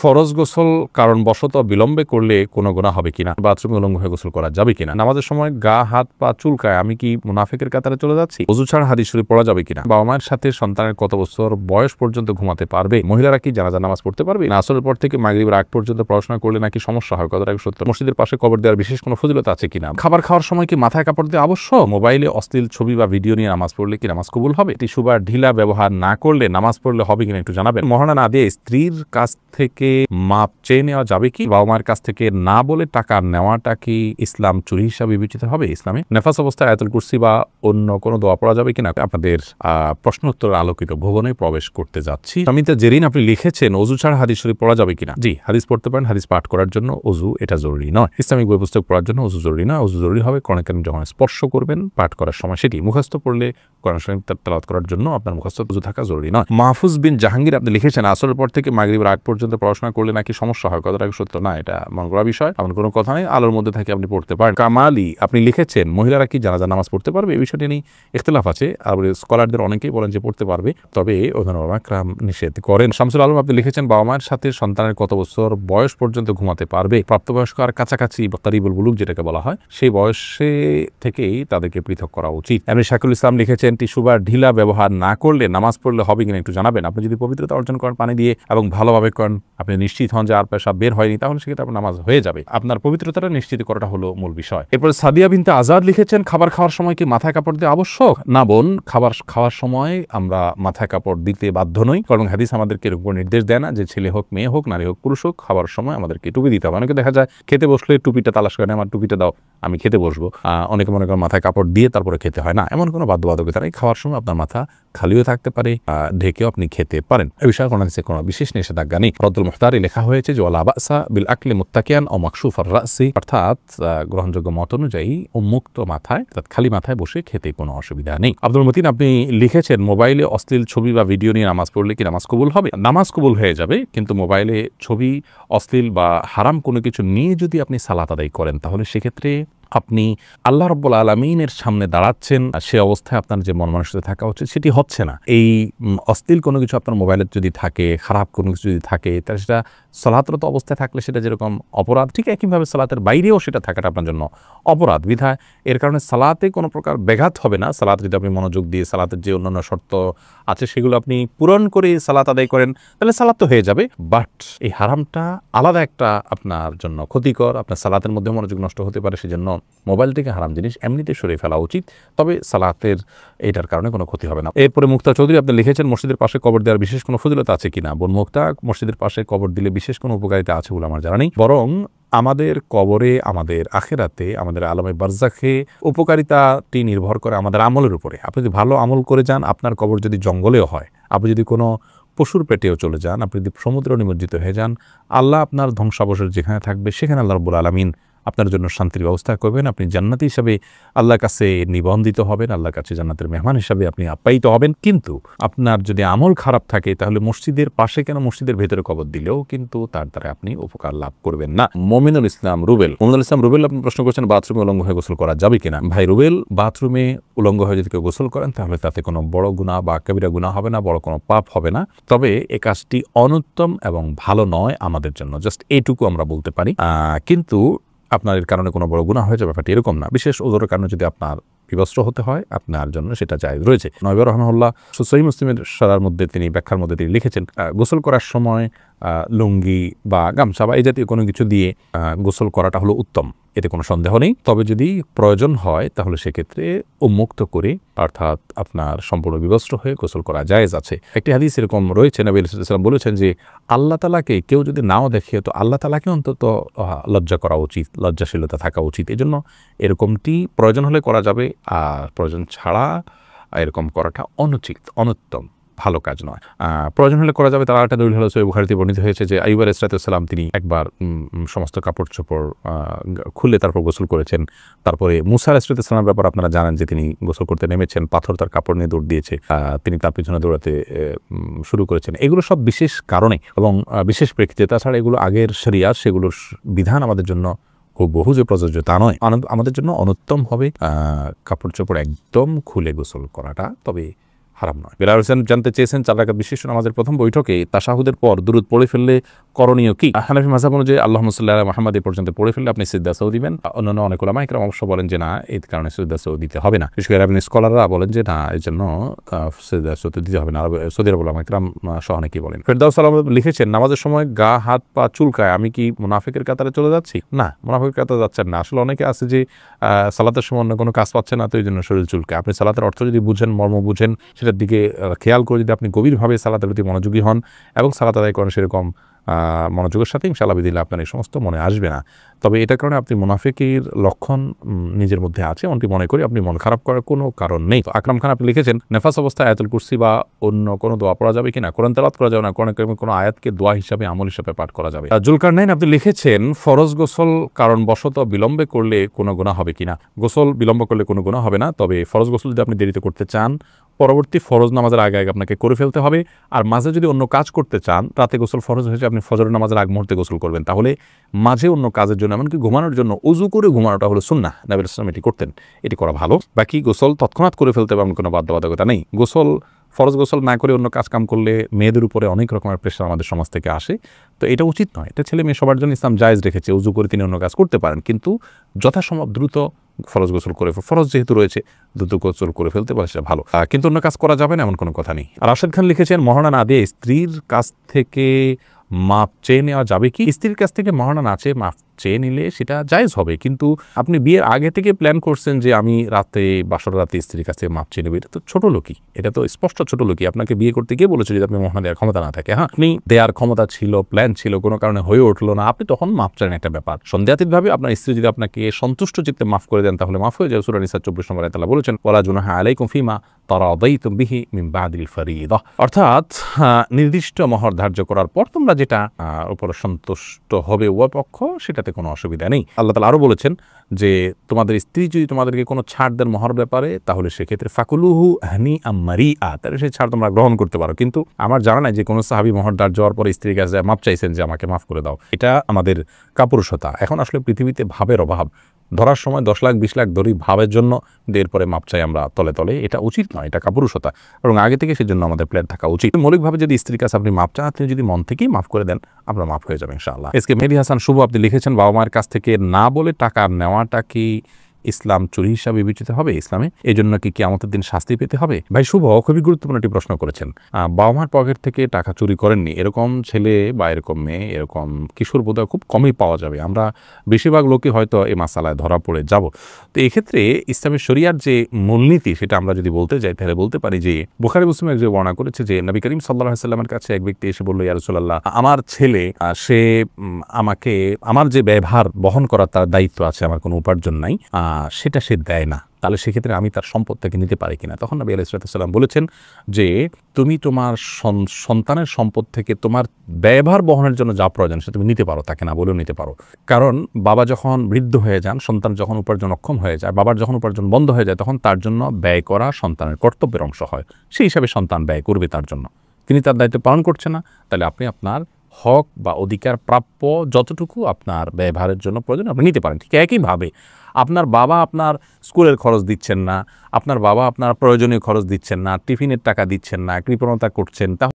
ফরজ গোসল কারণবশত বিলম্বে করলে কোনো গুনাহ হবে কিনা, বাথরুমে উলঙ্গ হয়ে গোসল করা যাবে কিনা, নামাজের সময় গা হাত পা চুলকায় আমি কি মুনাফিকের কাতারে চলে যাচ্ছি, ওযু ছাড়া হাদিস শরীফ পড়া যাবে কিনা, বাবা মায়ের সাথে সন্তানের কত বছর বয়স পর্যন্ত ঘুমাতে পারবে, মহিলারা কি জানাজা নামাজ পড়তে পারবে, আসরের পর থেকে মাগরিবের আগ পর্যন্ত পড়াশোনা করলে নাকি সমস্যা হয়, কতটা সত্য, মসজিদের পাশে কবর দেওয়ার বিশেষ কোনো ফজিলত আছে কিনা, খাবার খাওয়ার সময় কি মাথায় কাপড় দেওয়া আবশ্যক, মোবাইলে অশ্লীল ছবি বা ভিডিও নিয়ে নামাজ পড়লে কি নামাজ কবুল হবে, টিস্যু বা ঢিলা ব্যবহার না করলে নামাজ পড়লে হবে কিনা একটু জানাবেন, মহারণা না দিয়ে স্ত্রীর কাছ থেকে মাপ চেয়ে নেওয়া যাবে কি, বাবা মায়ের কাছ থেকে না বলে টাকা নেওয়াটা কি ইসলাম চুরি হিসাবে বিবেচিত হবে, ইসলামে নেফাস অবস্থায় আয়াতুল কুরসি বা অন্য কোনো দোয়া পড়া যাবে কিনা, আপনাদের প্রশ্নোত্তর আলোকিত ভুবনে প্রবেশ করতে যাচ্ছি। সমিতা জেরিন আপনি লিখেছেন ওযু ছাড়া হাদিস শরীফ পড়া যাবে কিনা, জি হাদিস পড়তে পারেন, হাদিস পাঠ করার জন্য ওযু এটা জরুরি নয়, ইসলামিক বই পুস্তক পড়ার জন্য ওযু জরুরি নয়, ওযু জরুরি হবে কোরআন কারীম যখন স্পর্শ করবেন পাঠ করার সময়, সেটি মুখস্থ পড়লে কোরআন শরীফ তেলাওয়াত করার জন্য আপনার মুখস্থ ওযু থাকা জরুরি নয়। মাহফুজ বিন জাহাঙ্গীর আপনি লিখেছেন আসরের পর থেকে মাগরিবের আগ পর্যন্ত পড়াশোনা করলে নাকি সমস্যা হয়, কতটা সত্য, না এটা মন করা বিষয়, এমন কোনো কথা নেই, আলোর মধ্যে থেকে আপনি পড়তে পারেন। কামালি আপনি লিখেছেন মহিলারা কি জানাজা নামাজ পড়তে পারবে, এই বিষয়টি নিয়ে ইখতিলাফ আছে, আর স্কলারদের অনেকেই বলেন যে পড়তে পারবে, তবে ওলামা کرام নিষেধ করেন। শামসুল আলম আপনি লিখেছেন বাবা মায়ের সাথে সন্তানের কত বছর বয়স পর্যন্ত ঘুমাতে পারবে, প্রাপ্তবয়স্ক আর কাছাকাছি বা কারিবুল বুলুগ যেটাকে বলা হয় সেই বয়সে থেকেই তাদেরকে পৃথক করা উচিত। এমনি শাকুল ইসলাম লিখেছেন টিস্যু বা ঢিলা ব্যবহার না করলে নামাজ পড়লে হবে কিনা একটু জানাবেন, আপনি যদি পবিত্রতা অর্জন করেন পানি দিয়ে এবং ভালোভাবে করেন, আপনি নিশ্চিত হন যে আর পেশাব বের হয়নি, তাহলে সেক্ষেত্রে আপনার নামাজ হয়ে যাবে, আপনার পবিত্রতাটা নিশ্চিত করাটা হলো মূল বিষয়। এরপরে সাদিয়া বিনতে আজাদ লিখেছেন খাবার খাওয়ার সময় কি মাথায় কাপড় দেওয়া আবশ্যক, না বোন খাবার খাওয়ার সময় আমরা মাথায় কাপড় দিতে বাধ্য নই, কারণ হাদিস আমাদেরকে এর উপর নির্দেশ দেয় না যে ছেলে হোক মেয়ে হোক নারী হোক পুরুষ হোক খাবার সময় আমাদেরকে টুপি দিতে হবে। অনেকে দেখা যায় খেতে বসলে টুপিটা তালাশ করে, আমার টুপিটা দাও আমি খেতে বসবো, অনেকে মনে করেন মাথায় কাপড় দিয়ে তারপরে খেতে হয়, না এমন কোনো বাধ্যবাধকতা নেই, খাওয়ার সময় আপনার মাথা খালিও থাকতে পারে, ঢেকেও আপনি খেতে পারেন, এই বিষয়ে কোনো বিশেষ নিষেধাজ্ঞা নেই। রদ্দুল মুখতারে লেখা হয়েছে যে ওয়ালা বাসা বিল আকলি মুত্তাকিয়ান ও মাকসুফার রাসি, অর্থাৎ গ্রহণযোগ্য মত অনুযায়ী উন্মুক্ত মাথায় অর্থাৎ খালি মাথায় বসে খেতে কোনো অসুবিধা নেই। আব্দুল মতিন আপনি লিখেছেন মোবাইলে অশ্লীল ছবি বা ভিডিও নিয়ে নামাজ পড়লে কি নামাজ কবুল হবে, নামাজ কবুল হয়ে যাবে, কিন্তু মোবাইলে ছবি অশ্লীল বা হারাম কোনো কিছু নিয়ে যদি আপনি সালাত আদায় করেন তাহলে সেক্ষেত্রে আপনি আল্লাহ রাব্বুল আলামিনের সামনে দাঁড়াচ্ছেন, সে অবস্থায় আপনার যে মন মানসিকতা থাকা উচিত সেটি হচ্ছে না। এই অশ্লীল কোনো কিছু আপনার মোবাইলে যদি থাকে, খারাপ কোনো কিছু যদি থাকে, তাহলে সেটা সালাতরত অবস্থায় থাকলে সেটা যেরকম অপরাধ, ঠিক একইভাবে সালাতের বাইরেও সেটা থাকাটা আপনার জন্য অপরাধ, বিধায় এর কারণে সালাতে কোনো প্রকার ব্যাঘাত হবে না। সালাত যদি আপনি মনোযোগ দিয়ে সালাতের যে অন্যান্য শর্ত আছে সেগুলো আপনি পূরণ করে সালাত আদায় করেন তাহলে সালাত তো হয়ে যাবে, বাট এই হারামটা আলাদা একটা আপনার জন্য ক্ষতিকর, আপনার সালাতের মধ্যে মনোযোগ নষ্ট হতে পারে, সেজন্য মোবাইল থেকে হারাম জিনিস এমনিতে সরিয়ে ফেলা উচিত, তবে সালাতের এইটার কারণে কোনো ক্ষতি হবে না। এরপরে মুক্তা চৌধুরী আপনি লিখেছেন মসজিদের পাশে কবর দেওয়ার বিশেষ কোনো ফজিলত আছে কিনা, বোন মুক্তা মসজিদের পাশে কবর দিলে বিশেষ কোনো উপকারিতা আছে বলে আমার জানা নেই, বরং আমাদের কবরে আমাদের আখেরাতে আমাদের আলমে বারজাখে উপকারিতাটি নির্ভর করে আমাদের আমলের উপরে। আপনি যদি ভালো আমল করে যান, আপনার কবর যদি জঙ্গলেও হয়, আপনি যদি কোনো পশুর পেটেও চলে যান, আপনি যদি সমুদ্র নিমজ্জিত হয়ে যান, আল্লাহ আপনার ধ্বংসাবশেষ যেখানে থাকবে সেখানে আল্লাহ রাব্বুল আলামিন আপনার জন্য শান্তির ব্যবস্থা করবেন, আপনি জান্নাতি হিসাবে আল্লাহর কাছে নিবন্ধিত হবেন, আল্লাহর কাছে জান্নাতের মেহমান হিসাবে আপনি আপ্যায়িত হবেন। কিন্তু আপনার যদি আমল খারাপ থাকে তাহলে মসজিদের পাশে কেন, মসজিদের ভেতরে কবর দিলেও কিন্তু তার দ্বারা আপনি উপকার লাভ করবেন না। মমিনুল ইসলাম রুবেল আপনি প্রশ্ন করছেন বাথরুমে উলঙ্গ হয়ে গোসল করা যাবে কিনা। ভাই রুবেল, বাথরুমে উলঙ্গ হয়ে যদি কেউ গোসল করেন তাহলে তাতে কোনো বড় গুনাহ বা কবিরা গুনাহ হবে না, বড় কোনো পাপ হবে না, তবে এই কাজটি অনুত্তম এবং ভালো নয় আমাদের জন্য, জাস্ট এইটুকু আমরা বলতে পারি। কিন্তু আপনার এর কারণে কোনো বড় গুনাহ হয়ে যাবে ব্যাপারটি এরকম না, বিশেষ ওজোরের কারণে যদি আপনার বিবস্ত্র হতে হয় আপনার জন্য সেটা জায়েজ রয়েছে। নবী রাহমাহুল্লাহ সহিহ মুসলিমের সারার মধ্যে তিনি ব্যাখ্যার মধ্যে তিনি লিখেছেন গোসল করার সময় লুঙ্গি বা গামছা বা এই জাতীয় কোনো কিছু দিয়ে গোসল করাটা হলো উত্তম, এতে কোনো সন্দেহ নেই, তবে যদি প্রয়োজন হয় তাহলে সেক্ষেত্রে উন্মুক্ত করে অর্থাৎ আপনার সম্পূর্ণ বিবস্ত্র হয়ে গোসল করা জায়েজ আছে। একটি হাদিস এরকম রয়েছে, নবী সাল্লাল্লাহু আলাইহি ওয়াসাল্লাম বলেছেন যে আল্লাহ তাআলাকে কেউ যদি নাও দেখে তো আল্লাহ তাআলাকে অন্তত লজ্জা করা উচিত, লজ্জাশীলতা থাকা উচিত, এজন্য এরকমটি প্রয়োজন হলে করা যাবে, আর প্রয়োজন ছাড়া এরকম করাটা অনুচিত, অনুত্তম, ভালো কাজ নয়। প্রয়োজন হলে করা যাবে। তার একটা দলিল হলো সহিহ বুখারীতে বর্ণিত হয়েছে যে আইয়ুব আলাইহিস সালাম তিনি একবার সমস্ত কাপড় চোপড় খুলে তারপর গোসল করেছেন। তারপরে মুসা আলাইহিস সালামের ব্যাপার আপনারা জানেন যে তিনি গোসল করতে নেমেছেন, পাথর তার কাপড় নিয়ে দৌড় দিয়েছে, তিনি তার পিছনে দৌড়াতে শুরু করেছেন। এগুলো সব বিশেষ কারণে এবং বিশেষ প্রেক্ষিতে, তাছাড়া এগুলো আগের শরিয়াত, সেগুলোর বিধান আমাদের জন্য বহু যে প্রযোজ্য তা নয়। আমাদের জন্য অনুত্তম হবে কাপড় চোপড় একদম খুলে গোসল করাটা, তবে হারাম নয়। বেলাল হোসেন জানতে চেয়েছেন 4 রাকাত বিশিষ্ট নামাজের প্রথম বৈঠকে তাশাহুদের পর দুরূদ পড়ে ফেললে করণীয় কি? হানাফি মাযহাব অনুযায়ী আল্লাহুম্মা সাল্লি আলা মুহাম্মাদ এই পর্যন্ত পড়ে ফেললে আপনি সিজদা সাহু দিবেন। অন্যান্য অনেক উলামা ইকরাম অবশ্য বলেন যে না, এই কারণে সিজদা সাহু দিতে হবে না। বিশেষ করে আরবি স্কলাররা বলেন যে না, এই জন্য সিজদা সাহু দিতে হবে না। সৌদি আরব উলামা ইকরাম সহ অনেকেই বলেন। ফেরদাউস সালাম লিখেছেন, নামাজের সময় গা হাত পা চুলকায়, আমি কি মুনাফিকের কাতারে চলে যাচ্ছি? না, মুনাফিকের কাতারে যাচ্ছেন না। আসলে অনেকে আছে যে সালাতের সময় অন্য কোনো কাজ পাচ্ছে না, তো এই জন্য শরীর চুলকায়। আপনি সালাতের অর্থ যদি বুঝেন, মর্ম বুঝেন, সেটার দিকে খেয়াল করে যদি আপনি গভীরভাবে সালাতের প্রতি মনোযোগী হন এবং সালাত আদায় করেন সেরকম মনোযোগের সাথে, ইনশাআল্লাহ বিদিল্লাহ আপনার এই সমস্ত মনে আসবে না। তবে এটার কারণে আপনি মুনাফিকের লক্ষণ নিজের মধ্যে আছে এমনটি মনে করি আপনি মন খারাপ করার কোনো কারণ নেই। তো আকরাম খান আপনি লিখেছেন, নেফাস অবস্থায় আয়াতুল কুরসি বা অন্য কোনো দোয়া পড়া যাবে কিনা? কোরআন তেলাওয়াত করা যাবে না, কোনো আয়াতকে দোয়া হিসাবে আমল হিসাবে পাঠ করা যাবে। জুলকারনাইন আপনি লিখেছেন, ফরজ গোসল কারণবশত বিলম্বে করলে কোনো গুনাহ হবে কিনা? গোসল বিলম্ব করলে কোনো গুনাহ হবে না, তবে ফরজ গোসল যদি আপনি দেরিতে করতে চান, পরবর্তী ফরজ নামাজের আগে আগে আপনাকে করে ফেলতে হবে। আর মাঝে যদি অন্য কাজ করতে চান, রাতে গোসল ফরজ হয়েছে, আপনি ফজরের নামাজের আগ মুহূর্তে গোসল করবেন, তাহলে মাঝে অন্য কাজের জন্য, এমনকি ঘুমানোর জন্য উযু করে ঘুমানোটা হলো সুন্নাহ। নবী সাল্লাল্লাহু আলাইহি ওয়াসাল্লাম এটি করতেন, এটি করা ভালো। বাকি গোসল তৎক্ষণাৎ করে ফেলতে হবে, এমন কোনো বাধ্যবাধকতা নেই। ফরজ গোসল না করে অন্য কাজ কাম করলে মেয়েদের উপরে অনেক রকমের প্রেশার আমাদের সমাজ থেকে আসে, তো এটা উচিত নয়। এটা ছেলে মেয়ে সবার জন্য ইসলাম জায়েজ রেখেছে, উযু করে তিনি অন্য কাজ করতে পারেন, কিন্তু যথাসম্ভব দ্রুত ফরজ গোসল করে, ফরজ যেহেতু রয়েছে দ্রুত গোসল করে ফেলতে পারে, সেটা ভালো। কিন্তু অন্য কাজ করা যাবে না এমন কোনো কথা নেই। আর রাশেদ খান লিখেছেন, মহারণা না দিয়ে স্ত্রীর কাছ থেকে মাপ চেয়ে নেওয়া যাবে কি? স্ত্রীর কাছ থেকে মহারণা না চেয়ে মাপ চেয়ে নিলে সেটা জায়েজ হবে, কিন্তু আপনি বিয়ের আগে থেকে প্ল্যান করছেন যে আমি বাসর রাতে স্ত্রীর কাছ থেকে মাপ চেয়ে নেব, এটা তো ছোট লোকই, এটা তো স্পষ্ট ছোট লোকই। আপনাকে বিয়ে করতে গিয়ে বলেছে যদি আপনি মহারণা দেওয়ার ক্ষমতা না থাকে, হ্যাঁ আপনি দেওয়ার ক্ষমতা ছিল, প্ল্যান ছিল, কোনো কারণে হয়ে উঠলো না, আপনি তখন মাপ চান, একটা ব্যাপার। সন্দেহাতীতভাবে আপনার স্ত্রী যদি আপনাকে সন্তুষ্ট চিত্তে মাফ করে দেন, তাহলে মাফ হয়ে যায়। সূরা নিসা 24 নম্বর আয়াতে আল্লাহ বলেছেন, ওয়ালা জুনাহা আলাইকুম ফিমা তারাদাইতুম বিহি মিন বাদিল ফরিদা, অর্থাৎ নির্দিষ্ট মহর ধার্য করার পর তোমরা যেটা উপরে সন্তুষ্ট হবে উভয় পক্ষ, সেটাতে কোনো অসুবিধা নেই। আল্লাহ তাআলা আরো বলেছেন যে তোমাদের স্ত্রী যদি তোমাদেরকে কোনো ছাড় দেন মহর ব্যাপারে, তাহলে সেক্ষেত্রে ফাকুলুহু হানিআম মারিআ, তাহলে সেই ছাড় তোমরা গ্রহণ করতে পারো। কিন্তু আমার জানা নাই যে কোনো সাহাবী মহর ধার্য হওয়ার পরে স্ত্রীর কাছে মাপ চাইছেন যে আমাকে মাফ করে দাও। এটা আমাদের কাপুরুষতা। এখন আসলে পৃথিবীতে ভাবের অভাব, ধরার সময় 10 লাখ 20 লাখ ধরি ভাবের জন্য এরপরে মাপ চাই আমরা তলে তলে, এটা উচিত নয়, এটা কাপুরুষতা। এবং আগে থেকে সেজন্য আমাদের প্ল্যান থাকা উচিত। মৌলিকভাবে যদি স্ত্রীর কাছে আপনি মাপ চান, আপনি যদি মন থেকেই মাফ করে দেন, আপনার মাফ হয়ে যাবে ইনশাআল্লাহ। এসকে মেহেদী হাসান শুভ আপনি লিখেছেন, বাবা মায়ের কাছ থেকে না বলে টাকা নেওয়াটা কি ইসলাম চুরি হিসাবে বিবেচিত হবে ইসলামে? এই জন্য কি কিয়ামতের দিন শাস্তি পেতে হবে? ভাই শুভ খুবই গুরুত্বপূর্ণ একটি প্রশ্ন করেছেন। বাবা মার পকেট থেকে টাকা চুরি করেননি এরকম ছেলে বা এরকম মেয়ে, এরকম কিশোর বোধহয় খুব কমই পাওয়া যাবে। আমরা বেশিরভাগ লোকই হয়তো এই মাসালায় ধরা পড়ে যাব। তো এক্ষেত্রে ইসলামের শরিয়ার যে মূলনীতি, সেটা আমরা যদি বলতে যাই, তাহলে বলতে পারি যে বুখারী মুসলিমের যে বর্ণনা করেছে যে নবী করিম সাল্লাল্লাহু আলাইহি ওয়াসাল্লামের কাছে এক ব্যক্তি এসে বলল, ইয়া রাসূলুল্লাহ, আমার ছেলে সে আমাকে আমার যে ব্যয়ভার বহন করার তার দায়িত্ব আছে, আমার কোনো উপার্জন নাই, সেটা সে দেয় না, তাহলে সেক্ষেত্রে আমি তার সম্পদ থেকে নিতে পারি কিনা? তখন নবী আলাইহিস সালাম বলেছেন যে তুমি তোমার সন্তানের সম্পদ থেকে তোমার ব্যয়ভার বহনের জন্য যা প্রয়োজন সেটা তুমি নিতে পারো, তাকে না বলেও নিতে পারো। কারণ বাবা যখন বৃদ্ধ হয়ে যান, সন্তান যখন উপার্জন অক্ষম হয়ে যায়, বাবার যখন উপার্জন বন্ধ হয়ে যায়, তখন তার জন্য ব্যয় করা সন্তানের কর্তব্যের অংশ হয়। সেই হিসাবে সন্তান ব্যয় করবে তার জন্য। তিনি তার দায়িত্ব পালন করছে না, তাহলে আপনি আপনার হক বা অধিকার প্রাপ্য যতটুকু আপনার ব্যয়ভারের জন্য প্রয়োজন আপনি নিতে পারেন। ঠিক একইভাবে আপনার বাবা আপনার স্কুলের খরচ দিচ্ছেন না, আপনার বাবা আপনার প্রয়োজনীয় খরচ দিচ্ছেন না, টিফিনের টাকা দিচ্ছেন না, কৃপণতা করছেন,